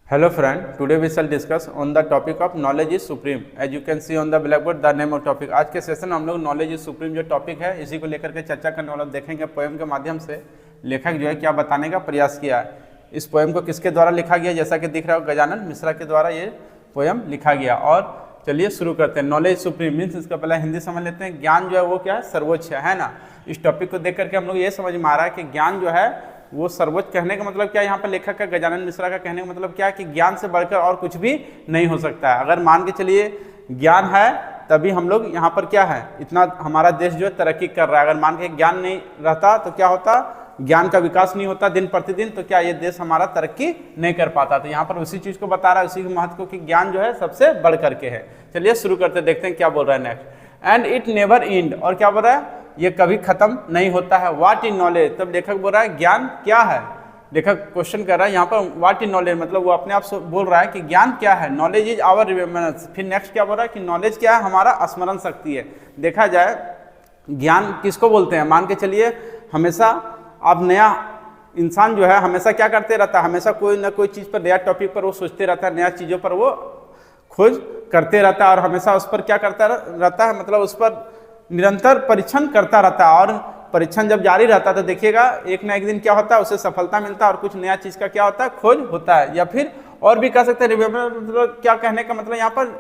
Hello friend, today we shall discuss on the topic of knowledge is supreme. As you can see on the blackboard the name of topic. आज के session हम लोग knowledge is supreme जो topic है इसी को लेकर के चर्चा करने वाला देखेंगे। पोएम के माध्यम से लेखक जो है क्या बताने का प्रयास किया है। इस पोएम को किसके द्वारा लिखा गया, जैसा कि दिख रहा हो गजानन मिश्रा के द्वारा ये पोएम लिखा गया। और चलिए शुरू करते हैं। नॉलेज सुप्रीम मीन्स इसका पहले हिंदी समझ लेते हैं। ज्ञान जो है वो क्या है, सर्वोच्च है ना। इस टॉपिक को देख करके हम लोग ये समझ में आ रहा है कि ज्ञान जो है वो सर्वोच्च। कहने का मतलब क्या है, यहाँ पर लेखक का गजानन मिश्रा का कहने का मतलब क्या है कि ज्ञान से बढ़कर और कुछ भी नहीं हो सकता है। अगर मान के चलिए ज्ञान है तभी हम लोग यहाँ पर क्या है, इतना हमारा देश जो है तरक्की कर रहा है। अगर मान के ज्ञान नहीं रहता तो क्या होता, ज्ञान का विकास नहीं होता दिन प्रतिदिन, तो क्या ये देश हमारा तरक्की नहीं कर पाता। तो यहाँ पर उसी चीज को बता रहा है, उसी के महत्व को कि ज्ञान जो है सबसे बढ़ करके है। चलिए शुरू करते देखते हैं क्या बोल रहा है next. And it never and, और क्या बोल रहा है, ये कभी खत्म नहीं होता है। व्हाट इज नॉलेज, तब लेखक बोल रहा है ज्ञान क्या है। लेखक क्वेश्चन कर रहा है यहाँ पर व्हाट इज नॉलेज, मतलब वो अपने आप से बोल रहा है कि ज्ञान क्या है। Knowledge is our remembrance. फिर नेक्स्ट क्या बोल रहा है कि नॉलेज क्या है, हमारा स्मरण शक्ति है। देखा जाए ज्ञान किसको बोलते हैं, मान के चलिए हमेशा आप नया इंसान जो है हमेशा क्या करते रहता है, हमेशा कोई ना कोई चीज़ पर, नया टॉपिक पर वो सोचते रहता है, नया चीज़ों पर वो खोज करते रहता है और हमेशा उस पर क्या करता रहता है, मतलब उस पर निरंतर परीक्षण करता रहता है। और परीक्षण जब जारी रहता है तो देखिएगा एक ना एक दिन क्या होता है, उसे सफलता मिलता है और कुछ नया चीज़ का क्या होता है, खोज होता है। या फिर और भी कह सकते हैं रिमेम्बर, मतलब क्या कहने का मतलब यहाँ पर,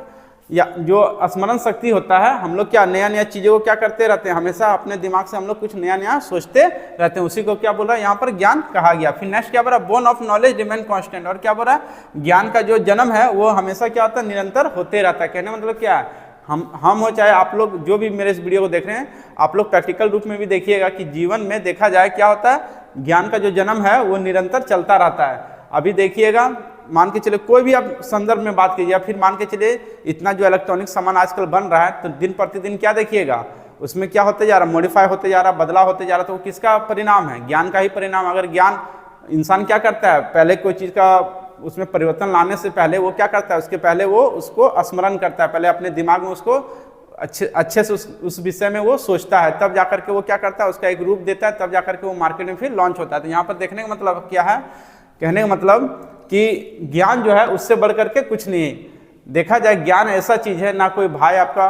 या जो स्मरण शक्ति होता है, हम लोग क्या नया नया चीज़ों को क्या करते रहते हैं, हमेशा अपने दिमाग से हम लोग कुछ नया नया सोचते रहते हैं। उसी को क्या बोल रहा है यहाँ पर ज्ञान कहा गया। फिर नेक्स्ट क्या बोल रहा है, born of knowledge remain constant, और क्या बोल रहा है ज्ञान का जो जन्म है वो हमेशा क्या होता है, निरंतर होते रहता है। कहने मतलब क्या है, हम हो चाहे आप लोग जो भी मेरे इस वीडियो को देख रहे हैं, आप लोग प्रैक्टिकल रूप में भी देखिएगा कि जीवन में देखा जाए क्या होता है, ज्ञान का जो जन्म है वो निरंतर चलता रहता है। अभी देखिएगा मान के चले कोई भी आप संदर्भ में बात कीजिए, फिर मान के चलिए इतना जो इलेक्ट्रॉनिक सामान आजकल बन रहा है, तो दिन प्रतिदिन क्या देखिएगा उसमें क्या होते जा रहा है, मॉडिफाई होते जा रहा है, बदलाव होते जा रहा है। तो वो किसका परिणाम है, ज्ञान का ही परिणाम। अगर ज्ञान इंसान क्या करता है, पहले कोई चीज़ का उसमें परिवर्तन लाने से पहले वो क्या करता है, उसके पहले वो उसको स्मरण करता है, पहले अपने दिमाग में उसको अच्छे से उस विषय में वो सोचता है, तब जाकर के वो क्या करता है, उसका एक रूप देता है, तब जाकर के वो मार्केट में फिर लॉन्च होता है। तो यहाँ पर देखने का मतलब क्या है, कहने का मतलब कि ज्ञान जो है उससे बढ़ करके कुछ नहीं है। देखा जाए ज्ञान ऐसा चीज़ है, ना कोई भाई आपका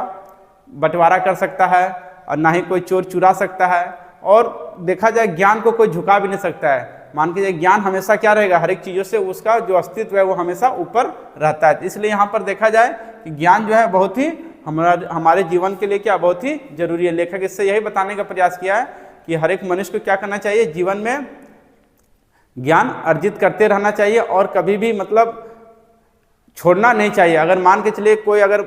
बंटवारा कर सकता है और ना ही कोई चोर चुरा सकता है, और देखा जाए ज्ञान को कोई झुका भी नहीं सकता है। मान के ज्ञान हमेशा क्या रहेगा, हर एक चीज़ों से उसका जो अस्तित्व है वो हमेशा ऊपर रहता है। इसलिए यहाँ पर देखा जाए कि ज्ञान जो है बहुत ही हमारे जीवन के लिए क्या बहुत ही जरूरी है। लेखक इससे यही बताने का प्रयास किया है कि हर एक मनुष्य को क्या करना चाहिए, जीवन में ज्ञान अर्जित करते रहना चाहिए और कभी भी मतलब छोड़ना नहीं चाहिए। अगर मान के चलिए कोई अगर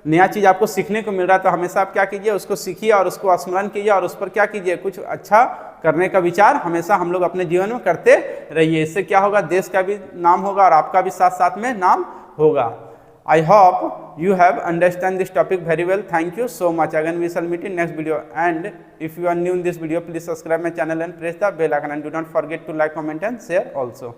नया चीज़ आपको सीखने को मिल रहा है तो हमेशा आप क्या कीजिए, उसको सीखिए और उसको स्मरण कीजिए और उस पर क्या कीजिए, कुछ अच्छा करने का विचार हमेशा हम लोग अपने जीवन में करते रहिए। इससे क्या होगा, देश का भी नाम होगा और आपका भी साथ साथ में नाम होगा। I hope you have understand this topic very well. Thank you so much. Again we shall meet in next video. And if you are new in this video, please subscribe my channel and press the bell icon. And do not forget to like, comment and share also.